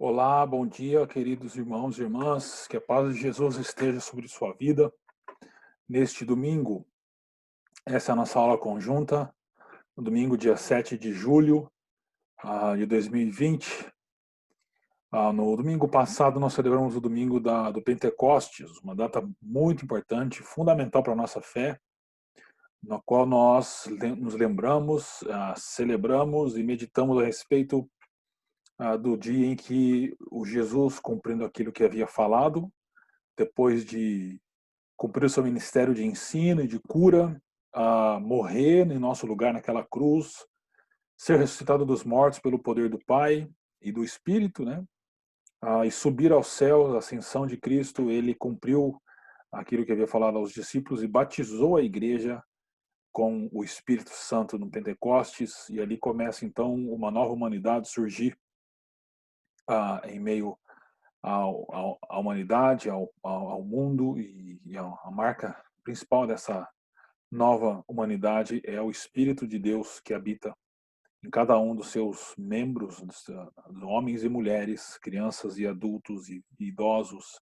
Olá, bom dia, queridos irmãos e irmãs. Que a paz de Jesus esteja sobre sua vida. Neste domingo, essa é a nossa aula conjunta, no domingo, dia 7 de julho de 2020. No domingo passado, nós celebramos o domingo do Pentecostes, uma data muito importante, fundamental para a nossa fé, na qual nós nos lembramos, celebramos e meditamos a respeito do dia em que o Jesus, cumprindo aquilo que havia falado, depois de cumprir o seu ministério de ensino e de cura, a morrer em nosso lugar naquela cruz, ser ressuscitado dos mortos pelo poder do Pai e do Espírito, né? E subir aos céus, a ascensão de Cristo, ele cumpriu aquilo que havia falado aos discípulos e batizou a igreja com o Espírito Santo no Pentecostes, e ali começa então uma nova humanidade surgir em meio à humanidade, ao mundo, e a marca principal dessa nova humanidade é o Espírito de Deus que habita em cada um dos seus membros, dos homens e mulheres, crianças e adultos e idosos,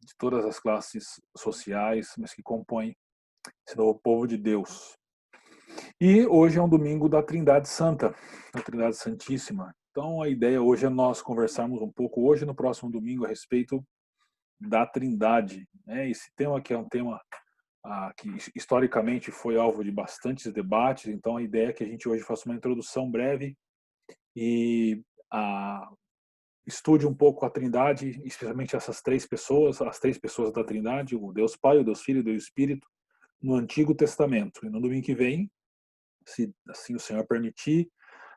de todas as classes sociais, mas que compõem esse novo povo de Deus. E hoje é um domingo da Trindade Santa, da Trindade Santíssima. Então a ideia hoje é nós conversarmos um pouco hoje e no próximo domingo a respeito da Trindade, né? Esse tema que é um tema que historicamente foi alvo de bastantes debates, então a ideia é que a gente hoje faça uma introdução breve e estude um pouco a Trindade, especialmente essas três pessoas, as três pessoas da Trindade, o Deus Pai, o Deus Filho e o Deus Espírito, no Antigo Testamento. E no domingo que vem, se assim o Senhor permitir,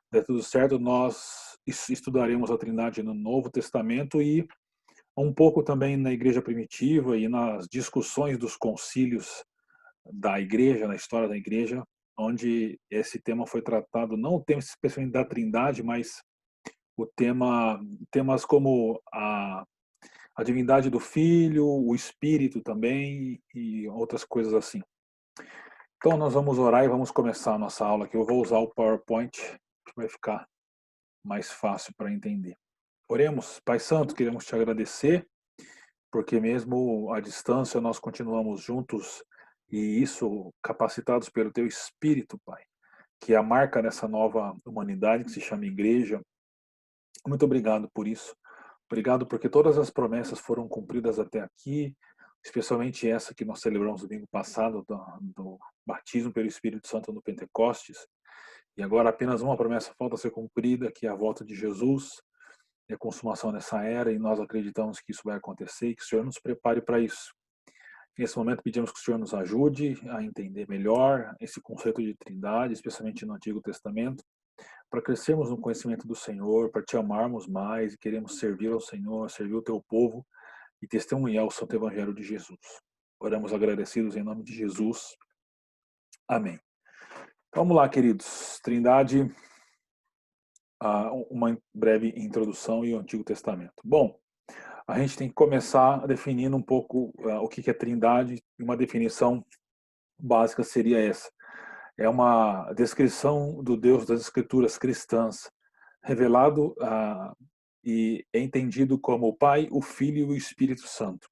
der tudo certo, nós estudaremos a Trindade no Novo Testamento e um pouco também na igreja primitiva e nas discussões dos concílios da igreja, na história da igreja, onde esse tema foi tratado, não o tema especificamente da Trindade, mas temas como a divindade do Filho, o Espírito também e outras coisas assim. Então nós vamos orar e vamos começar a nossa aula aqui. Eu vou usar o PowerPoint, que vai ficar mais fácil para entender. Oremos. Pai Santo, queremos te agradecer, porque mesmo à distância nós continuamos juntos e isso capacitados pelo teu Espírito, Pai, que é a marca dessa nova humanidade que se chama igreja. Muito obrigado por isso. Obrigado porque todas as promessas foram cumpridas até aqui, especialmente essa que nós celebramos no domingo passado, do batismo pelo Espírito Santo no Pentecostes. E agora apenas uma promessa falta ser cumprida, que é a volta de Jesus e a consumação dessa era, e nós acreditamos que isso vai acontecer e que o Senhor nos prepare para isso. Nesse momento pedimos que o Senhor nos ajude a entender melhor esse conceito de trindade, especialmente no Antigo Testamento, para crescermos no conhecimento do Senhor, para te amarmos mais e queremos servir ao Senhor, servir o teu povo e testemunhar o Santo Evangelho de Jesus. Oramos agradecidos em nome de Jesus. Amém. Vamos lá, queridos. Trindade, uma breve introdução e o Antigo Testamento. Bom, a gente tem que começar definindo um pouco o que é Trindade, e uma definição básica seria essa. É uma descrição do Deus das Escrituras cristãs, revelado e é entendido como o Pai, o Filho e o Espírito Santo.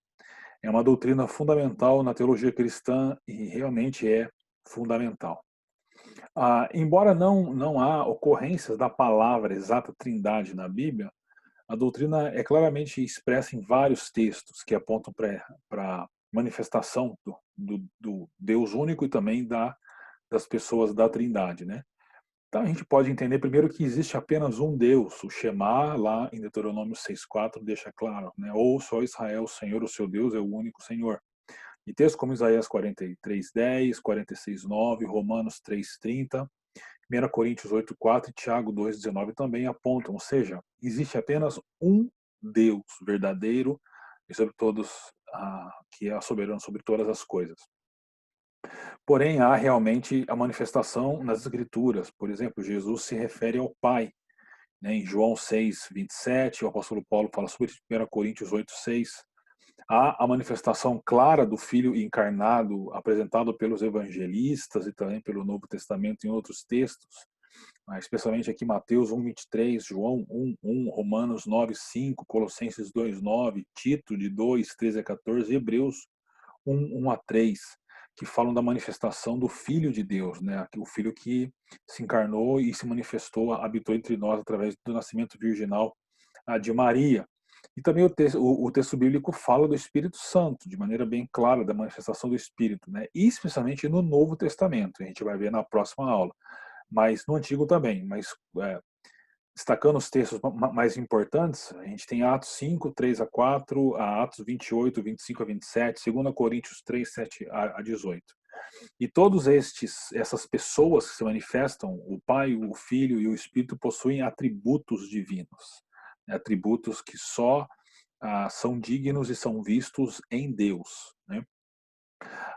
É uma doutrina fundamental na teologia cristã e realmente é fundamental. Embora não há ocorrências da palavra exata trindade na Bíblia, a doutrina é claramente expressa em vários textos que apontam para a manifestação do Deus único e também das pessoas da Trindade, né? Então a gente pode entender primeiro que existe apenas um Deus, o Shema, lá em Deuteronômio 6,4 deixa claro, né? Ouça, ó Israel, o Senhor, o seu Deus, é o único Senhor. E textos como Isaías 43:10, 46:9, Romanos 3:30, 1 Coríntios 8:4 e Tiago 2:19 também apontam, ou seja, existe apenas um Deus verdadeiro e sobre todos, que é soberano sobre todas as coisas. Porém, há realmente a manifestação nas Escrituras. Por exemplo, Jesus se refere ao Pai, né? Em João 6:27, o apóstolo Paulo fala sobre 1 Coríntios 8:6. Há a manifestação clara do Filho encarnado, apresentado pelos evangelistas e também pelo Novo Testamento em outros textos. especialmente aqui Mateus 1:23, João 1:1, Romanos 9:5, Colossenses 2:9, Tito de 2:13 a 14, Hebreus 1:1 a 3, que falam da manifestação do Filho de Deus, né? O Filho que se encarnou e se manifestou, habitou entre nós através do nascimento virginal de Maria. E também o texto bíblico fala do Espírito Santo, de maneira bem clara, da manifestação do Espírito, né? E especialmente no Novo Testamento, a gente vai ver na próxima aula, mas no Antigo também. Mas destacando os textos mais importantes, a gente tem Atos 5:3 a 4, Atos 28:25 a 27, 2 Coríntios 3:7 a 18. E todos essas pessoas que se manifestam, o Pai, o Filho e o Espírito, possuem atributos divinos, né? Atributos que só são dignos e são vistos em Deus, né?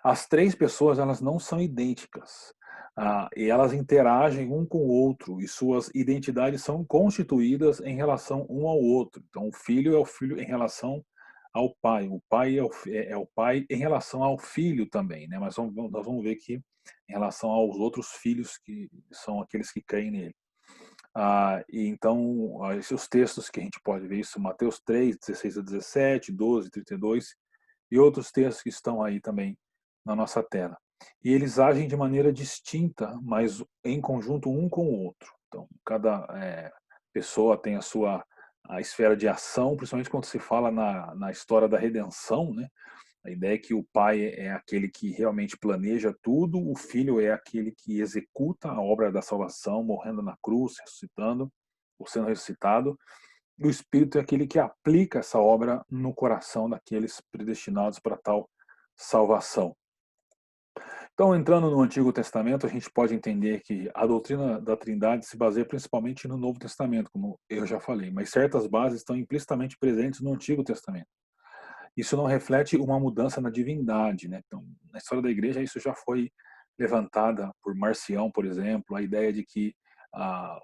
As três pessoas, elas não são idênticas, e elas interagem um com o outro, e suas identidades são constituídas em relação um ao outro. Então, o filho é o filho em relação ao pai, o pai é o pai em relação ao filho também, né? Mas nós vamos ver que em relação aos outros filhos, que são aqueles que creem nele. E então, esses textos que a gente pode ver isso, Mateus 3:16 a 17, 12:32, e outros textos que estão aí também na nossa tela. E eles agem de maneira distinta, mas em conjunto um com o outro. Então, cada pessoa tem a esfera de ação, principalmente quando se fala na história da redenção, né? A ideia é que o pai é aquele que realmente planeja tudo, o filho é aquele que executa a obra da salvação, morrendo na cruz, ressuscitando, ou sendo ressuscitado, e o Espírito é aquele que aplica essa obra no coração daqueles predestinados para tal salvação. Então, entrando no Antigo Testamento, a gente pode entender que a doutrina da Trindade se baseia principalmente no Novo Testamento, como eu já falei, mas certas bases estão implicitamente presentes no Antigo Testamento. Isso não reflete uma mudança na divindade, né? Então, na história da igreja, isso já foi levantada por Marcião, por exemplo, a ideia de que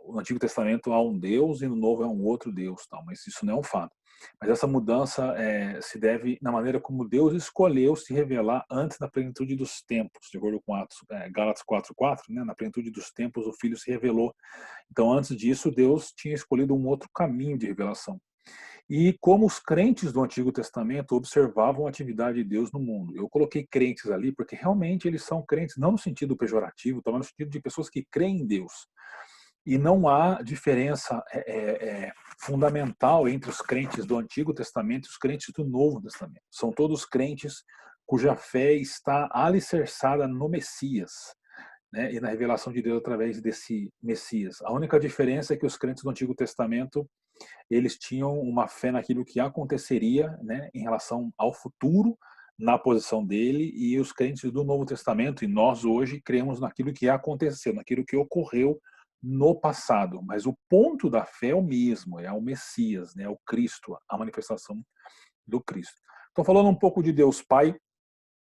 no Antigo Testamento há um Deus e no Novo é um outro Deus, tal, mas isso não é um fato. Mas essa mudança se deve na maneira como Deus escolheu se revelar antes da plenitude dos tempos, de acordo com Gálatas 4:4, né? Na plenitude dos tempos o Filho se revelou. Então, antes disso, Deus tinha escolhido um outro caminho de revelação. E como os crentes do Antigo Testamento observavam a atividade de Deus no mundo. Eu coloquei crentes ali porque realmente eles são crentes, não no sentido pejorativo, mas no sentido de pessoas que creem em Deus. E não há diferença fundamental entre os crentes do Antigo Testamento e os crentes do Novo Testamento. São todos crentes cuja fé está alicerçada no Messias, né, e na revelação de Deus através desse Messias. A única diferença é que os crentes do Antigo Testamento eles tinham uma fé naquilo que aconteceria, né, em relação ao futuro, na posição dele, e os crentes do Novo Testamento, e nós hoje, cremos naquilo que aconteceu, naquilo que ocorreu no passado. Mas o ponto da fé é o mesmo, é o Messias, né, é o Cristo, a manifestação do Cristo. Então, falando um pouco de Deus Pai,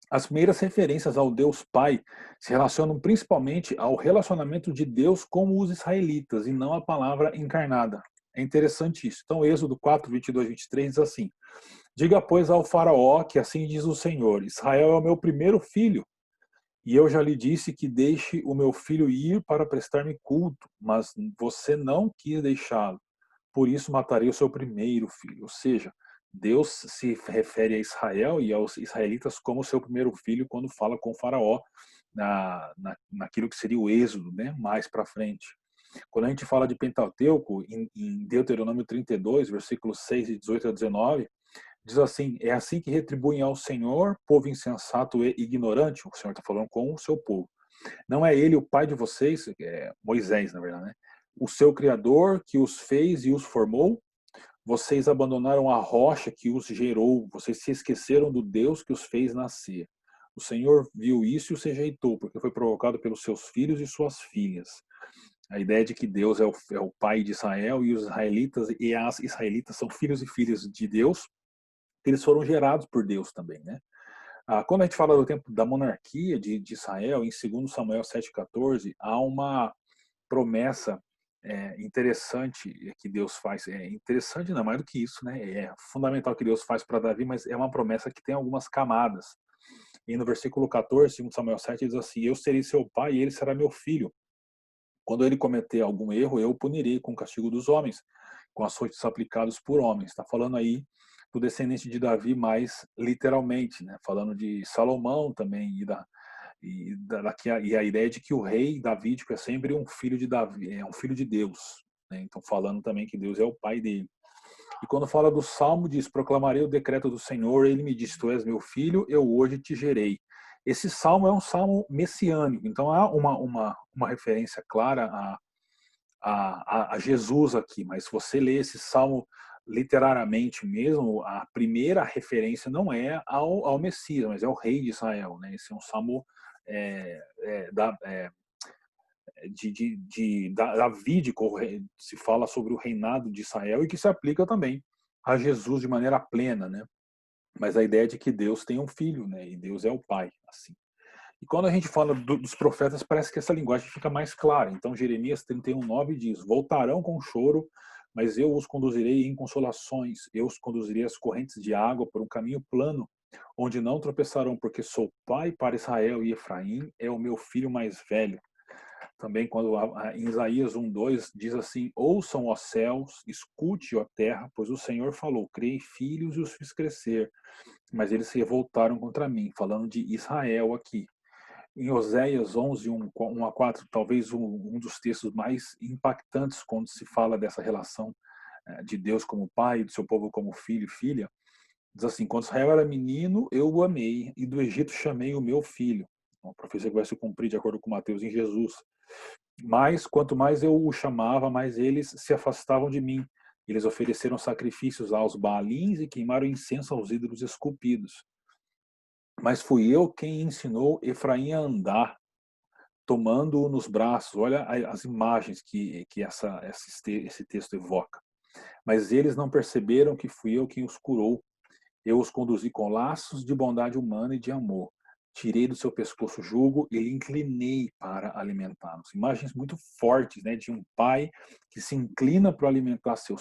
as primeiras referências ao Deus Pai se relacionam principalmente ao relacionamento de Deus com os israelitas, e não à palavra encarnada. É interessante isso. Então, Êxodo 4:22-23 diz assim: Diga, pois, ao faraó que assim diz o Senhor: Israel é o meu primeiro filho, e eu já lhe disse que deixe o meu filho ir para prestar-me culto, mas você não quis deixá-lo. Por isso matarei o seu primeiro filho. Ou seja, Deus se refere a Israel e aos israelitas como seu primeiro filho quando fala com o faraó naquilo que seria o êxodo, né? Mais para frente. Quando a gente fala de Pentateuco, em Deuteronômio 32, versículos 6 e 18 a 19, diz assim: é assim que retribuem ao Senhor, povo insensato e ignorante. O Senhor está falando com o seu povo. Não é ele o pai de vocês, Moisés, na verdade, né? O seu Criador que os fez e os formou? Vocês abandonaram a rocha que os gerou, vocês se esqueceram do Deus que os fez nascer. O Senhor viu isso e os rejeitou, porque foi provocado pelos seus filhos e suas filhas. A ideia de que Deus é o pai de Israel e os israelitas e as israelitas são filhos e filhas de Deus, eles foram gerados por Deus também, né? Quando a gente fala do tempo da monarquia de Israel, em 2 Samuel 7,14, há uma promessa interessante que Deus faz. É interessante, não mais do que isso, né? É fundamental que Deus faz para Davi, mas é uma promessa que tem algumas camadas. E no versículo 14, 2 Samuel 7, diz assim: Eu serei seu pai e ele será meu filho. Quando ele cometer algum erro, eu o punirei com o castigo dos homens, com açoites aplicados por homens. Está falando aí do descendente de Davi mais literalmente, né? Falando de Salomão também e a ideia de que o rei davídico é sempre um filho de Davi, é um filho de Deus, né? Então falando também que Deus é o pai dele. E quando fala do Salmo, diz: proclamarei o decreto do Senhor, ele me diz: tu és meu filho, eu hoje te gerei. Esse salmo é um salmo messiânico, então há uma referência clara a Jesus aqui, mas se você lê esse salmo literariamente mesmo, a primeira referência não é ao Messias, mas é ao rei de Israel, né? Esse é um salmo é, é, da, é, davídico, se fala sobre o reinado de Israel e que se aplica também a Jesus de maneira plena, né? Mas a ideia é de que Deus tem um filho, né? E Deus é o Pai, assim. E quando a gente fala dos profetas, parece que essa linguagem fica mais clara. Então, Jeremias 31:9 diz: voltarão com choro, mas eu os conduzirei em consolações. Eu os conduzirei às correntes de água por um caminho plano, onde não tropeçarão, porque sou pai para Israel e Efraim é o meu filho mais velho. Também quando em Isaías 1:2 diz assim: ouçam, ó céus, escute, ó terra, pois o Senhor falou: criei filhos e os fiz crescer, mas eles se revoltaram contra mim, falando de Israel aqui. Em Oséias 11, 1 a 4, talvez um dos textos mais impactantes quando se fala dessa relação de Deus como pai, do seu povo como filho e filha, diz assim: quando Israel era menino, eu o amei, e do Egito chamei o meu filho. Uma profecia que vai se cumprir de acordo com Mateus em Jesus. Mas, quanto mais eu o chamava, mais eles se afastavam de mim. Eles ofereceram sacrifícios aos Baalins e queimaram incenso aos ídolos esculpidos. Mas fui eu quem ensinou Efraim a andar, tomando-o nos braços. Olha as imagens que esse texto evoca. Mas eles não perceberam que fui eu quem os curou. Eu os conduzi com laços de bondade humana e de amor. Tirei do seu pescoço o jugo e lhe inclinei para alimentá-los. Imagens muito fortes, né, de um pai que se inclina para alimentar seu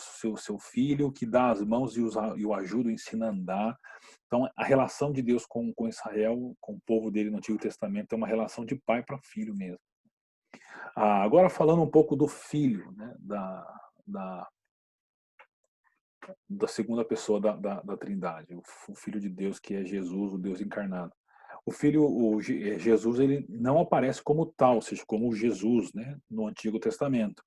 filho, que dá as mãos e o ajuda, o ensina a andar. Então, a relação de Deus com Israel, com o povo dele no Antigo Testamento, é uma relação de pai para filho mesmo. Agora, falando um pouco do filho, né, da, da segunda pessoa da Trindade, o Filho de Deus, que é Jesus, o Deus encarnado. Jesus, ele não aparece como tal, ou seja, como Jesus, né, no Antigo Testamento.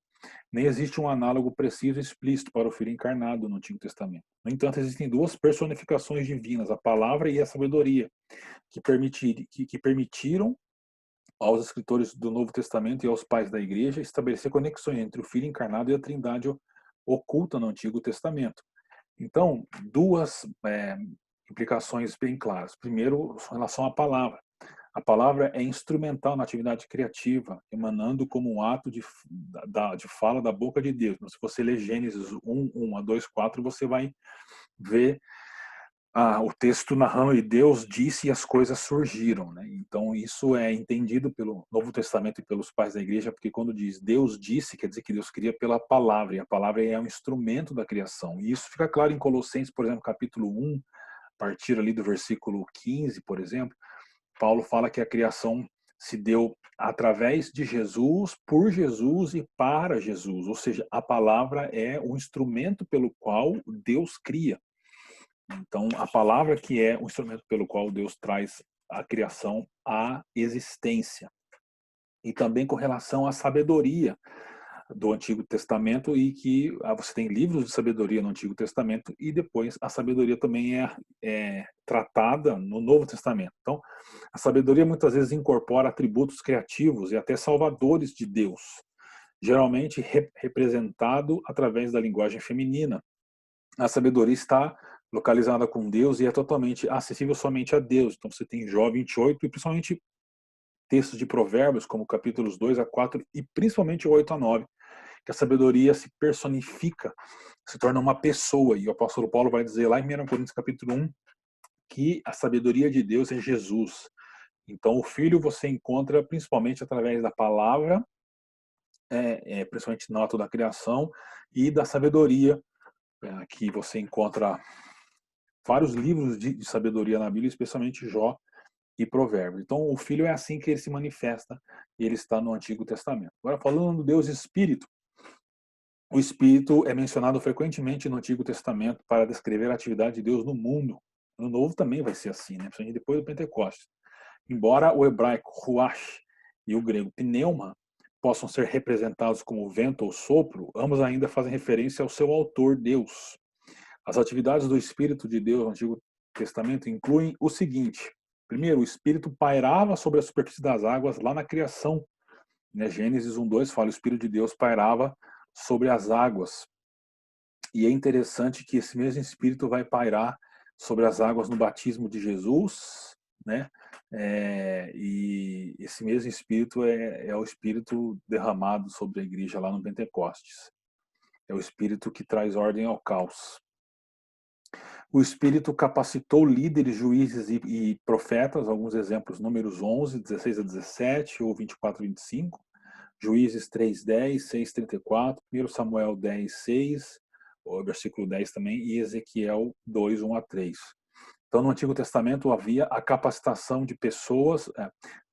Nem existe um análogo preciso e explícito para o Filho encarnado no Antigo Testamento. No entanto, existem duas personificações divinas, a palavra e a sabedoria, que permitiram aos escritores do Novo Testamento e aos pais da Igreja estabelecer conexões entre o Filho encarnado e a Trindade oculta no Antigo Testamento. Então, duas implicações bem claras. Primeiro, em relação à palavra. A palavra é instrumental na atividade criativa, emanando como um ato de fala da boca de Deus. Então, se você ler Gênesis 1 a 2, 4, você vai ver o texto narrando e Deus disse e as coisas surgiram, né? Então isso é entendido pelo Novo Testamento e pelos pais da igreja, porque quando diz Deus disse, quer dizer que Deus cria pela palavra, e a palavra é um instrumento da criação. E isso fica claro em Colossenses, por exemplo, capítulo 1, a partir ali do versículo 15, por exemplo, Paulo fala que a criação se deu através de Jesus, por Jesus e para Jesus, ou seja, a palavra é o instrumento pelo qual Deus cria. Então, a palavra que é o instrumento pelo qual Deus traz a criação à existência. E também com relação à sabedoria do Antigo Testamento, e que você tem livros de sabedoria no Antigo Testamento e depois a sabedoria também é tratada no Novo Testamento. Então, a sabedoria muitas vezes incorpora atributos criativos e até salvadores de Deus, geralmente representado através da linguagem feminina. A sabedoria está localizada com Deus e é totalmente acessível somente a Deus. Então você tem Jó 28 e principalmente textos de Provérbios, como capítulos 2 a 4 e principalmente o 8 a 9, que a sabedoria se personifica, se torna uma pessoa. E o apóstolo Paulo vai dizer lá em 1 Coríntios capítulo 1 que a sabedoria de Deus é Jesus. Então o Filho você encontra principalmente através da palavra, principalmente no ato da criação, e da sabedoria, que você encontra vários livros de sabedoria na Bíblia, especialmente Jó e Provérbios. Então, o Filho é assim que ele se manifesta, e ele está no Antigo Testamento. Agora, falando do Deus Espírito, o Espírito é mencionado frequentemente no Antigo Testamento para descrever a atividade de Deus no mundo. No Novo também vai ser assim, né? Principalmente depois do Pentecostes. Embora o hebraico ruach e o grego pneuma possam ser representados como vento ou sopro, ambos ainda fazem referência ao seu autor, Deus. As atividades do Espírito de Deus no Antigo Testamento incluem o seguinte: primeiro, o Espírito pairava sobre a superfície das águas lá na criação, né? Gênesis 1:2 fala: o Espírito de Deus pairava sobre as águas. E é interessante que esse mesmo Espírito vai pairar sobre as águas no batismo de Jesus, né? E esse mesmo Espírito é o Espírito derramado sobre a igreja lá no Pentecostes. É o Espírito que traz ordem ao caos. O Espírito capacitou líderes, juízes e profetas, alguns exemplos, Números 11, 16 a 17, ou 24 a 25, Juízes 3:10, 6:34, 1 Samuel 10:6, o versículo 10 também, e Ezequiel 2:1 a 3. Então, no Antigo Testamento havia a capacitação de pessoas,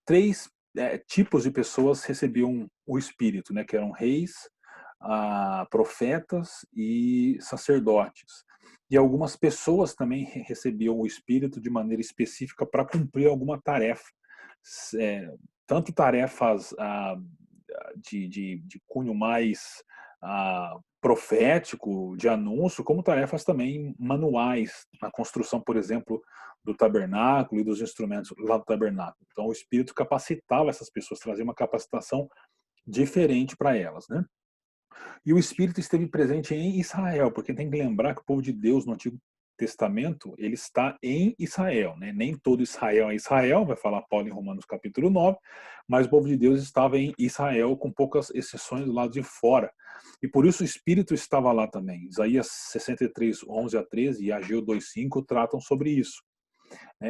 três tipos de pessoas recebiam o Espírito, né, que eram reis, profetas e sacerdotes. E algumas pessoas também recebiam o Espírito de maneira específica para cumprir alguma tarefa, tanto tarefas de cunho mais profético, de anúncio, como tarefas também manuais, na construção, por exemplo, do tabernáculo e dos instrumentos lá do tabernáculo. Então, o Espírito capacitava essas pessoas, trazia uma capacitação diferente para elas, né? E o Espírito esteve presente em Israel, porque tem que lembrar que o povo de Deus no Antigo Testamento, ele está em Israel, né? Nem todo Israel é Israel, vai falar Paulo em Romanos capítulo 9, mas o povo de Deus estava em Israel, com poucas exceções do lado de fora. E por isso o Espírito estava lá também. Isaías 63, 11 a 13 e Ageu 2:5 tratam sobre isso.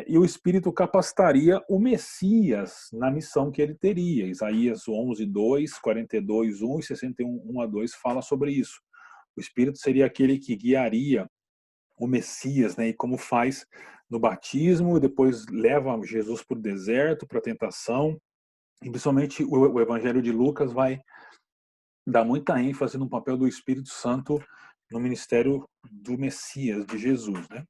E o Espírito capacitaria o Messias na missão que ele teria. Isaías 11:2, 42:1 e 61:1 a 2 fala sobre isso. O Espírito seria aquele que guiaria o Messias, né? E como faz no batismo, e depois leva Jesus para o deserto, para a tentação. E principalmente o Evangelho de Lucas vai dar muita ênfase no papel do Espírito Santo no ministério do Messias, de Jesus, né?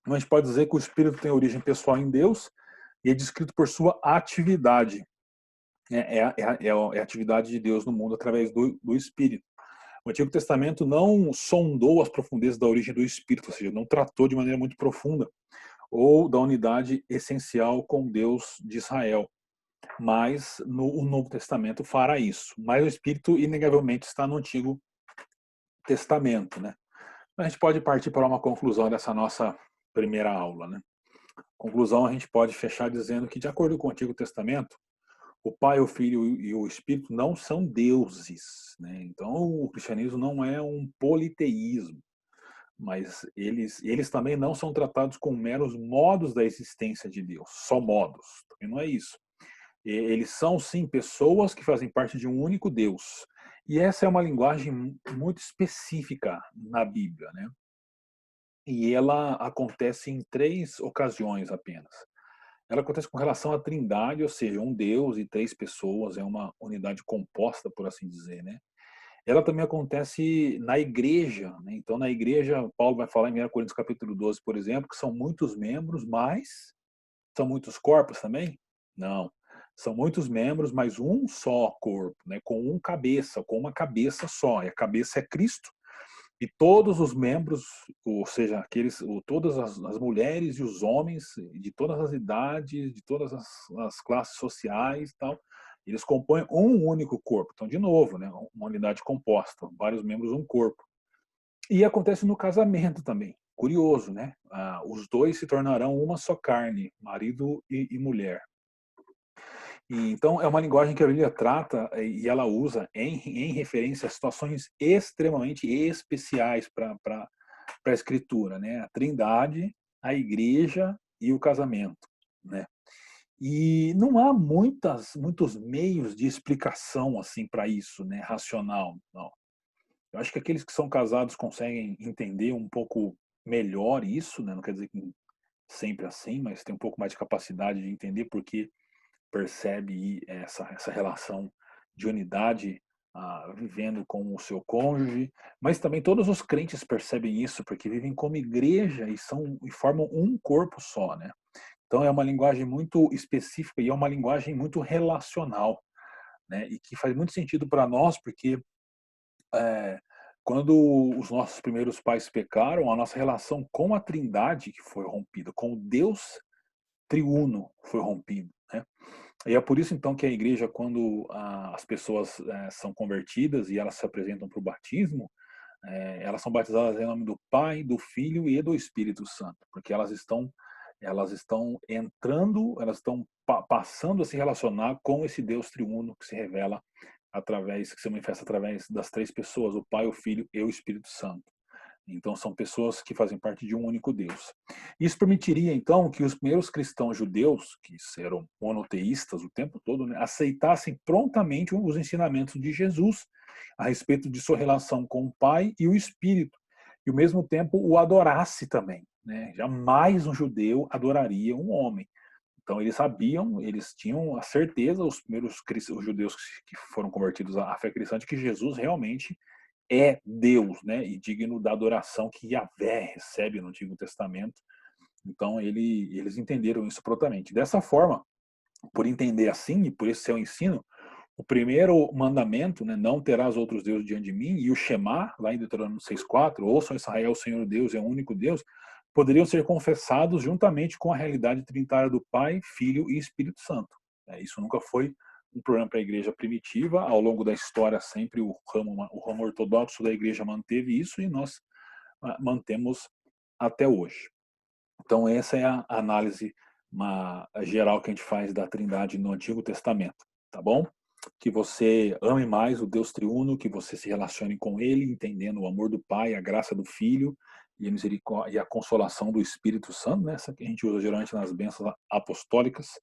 Então, a gente pode dizer que o Espírito tem origem pessoal em Deus e é descrito por sua atividade. É a atividade de Deus no mundo através do Espírito. O Antigo Testamento não sondou as profundezas da origem do Espírito, ou seja, não tratou de maneira muito profunda ou da unidade essencial com Deus de Israel. Mas o Novo Testamento fará isso. Mas o Espírito, inegavelmente, está no Antigo Testamento, né? A gente pode partir para uma conclusão dessa nossa primeira aula, né? Conclusão, a gente pode fechar dizendo que, de acordo com o Antigo Testamento, o Pai, o Filho e o Espírito não são deuses, né? Então, o cristianismo não é um politeísmo, mas eles também não são tratados como meros modos da existência de Deus, só modos. Também não é isso. Eles são, sim, pessoas que fazem parte de um único Deus. E essa é uma linguagem muito específica na Bíblia, né? E ela acontece em 3 ocasiões apenas. Ela acontece com relação à Trindade, ou seja, um Deus e 3 pessoas, é uma unidade composta, por assim dizer, né? Ela também acontece na igreja, né? Então, na igreja, Paulo vai falar em 1 Coríntios capítulo 12, por exemplo, que são muitos membros, mas são muitos corpos também? Não. São muitos membros, mas um só corpo, né? Com um cabeça, com uma cabeça só. E a cabeça é Cristo. E todos os membros, ou seja, todas as mulheres e os homens de todas as idades, de todas as classes sociais, e tal, eles compõem um único corpo. Então, de novo, né, uma unidade composta, vários membros, um corpo. E acontece no casamento também. Curioso, né? Os dois se tornarão uma só carne, marido e mulher. E, então, é uma linguagem que a Bíblia trata e ela usa em referência a situações extremamente especiais para a Escritura, né? A Trindade, a Igreja e o casamento, né? E não há muitos meios de explicação assim para isso, né? Racional, não. Eu acho que aqueles que são casados conseguem entender um pouco melhor isso, né? Não quer dizer que sempre assim, mas tem um pouco mais de capacidade de entender porque percebe essa relação de unidade, vivendo com o seu cônjuge, mas também todos os crentes percebem isso, porque vivem como igreja e formam um corpo só, né. Então é uma linguagem muito específica e é uma linguagem muito relacional, né, e que faz muito sentido para nós, porque, eh, quando os nossos primeiros pais pecaram, a nossa relação com a Trindade que foi rompida, com o Deus triuno foi rompido, né. E é por isso então que a igreja, quando as pessoas são convertidas e elas se apresentam para o batismo, elas são batizadas em nome do Pai, do Filho e do Espírito Santo, porque elas estão entrando, elas estão passando a se relacionar com esse Deus triuno que se revela que se manifesta através das três pessoas, o Pai, o Filho e o Espírito Santo. Então são pessoas que fazem parte de um único Deus. Isso permitiria então que os primeiros cristãos judeus, que eram monoteístas o tempo todo, né, aceitassem prontamente os ensinamentos de Jesus a respeito de sua relação com o Pai e o Espírito, e ao mesmo tempo o adorasse também, né? Jamais um judeu adoraria um homem. Então eles sabiam, eles tinham a certeza, os judeus que foram convertidos à fé cristã, de que Jesus realmente é Deus, né, e digno da adoração que Yahvé recebe no Antigo Testamento. Então eles entenderam isso prontamente. Dessa forma, por entender assim e por esse seu ensino, o primeiro mandamento, né, não terás outros deuses diante de mim, e o Shema, lá em Deuteronômio 6,4, ouçam Israel, o Senhor Deus é o único Deus, poderiam ser confessados juntamente com a realidade trinitária do Pai, Filho e Espírito Santo. Isso nunca foi um problema para a igreja primitiva. Ao longo da história, sempre o ramo ortodoxo da igreja manteve isso e nós mantemos até hoje. Então, essa é a análise geral que a gente faz da Trindade no Antigo Testamento, tá bom? Que você ame mais o Deus triuno, que você se relacione com Ele, entendendo o amor do Pai, a graça do Filho e a misericórdia e a consolação do Espírito Santo, né? Essa que a gente usa geralmente nas bênçãos apostólicas,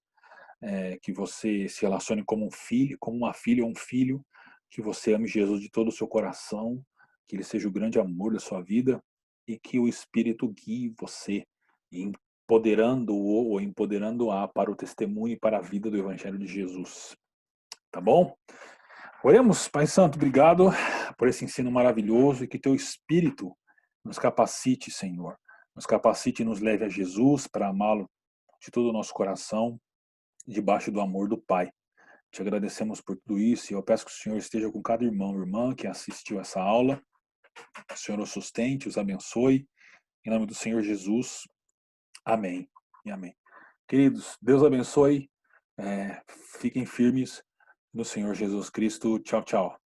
que você se relacione como um filho, como uma filha ou um filho, que você ame Jesus de todo o seu coração, que Ele seja o grande amor da sua vida e que o Espírito guie você, empoderando-o ou empoderando-a para o testemunho e para a vida do Evangelho de Jesus. Tá bom? Oremos, Pai Santo, obrigado por esse ensino maravilhoso e que teu Espírito nos capacite, Senhor. Nos capacite e nos leve a Jesus para amá-lo de todo o nosso coração, debaixo do amor do Pai. Te agradecemos por tudo isso e eu peço que o Senhor esteja com cada irmão e irmã que assistiu essa aula. O Senhor os sustente, os abençoe. Em nome do Senhor Jesus. Amém e amém. Queridos, Deus abençoe. Fiquem firmes no Senhor Jesus Cristo. Tchau, tchau.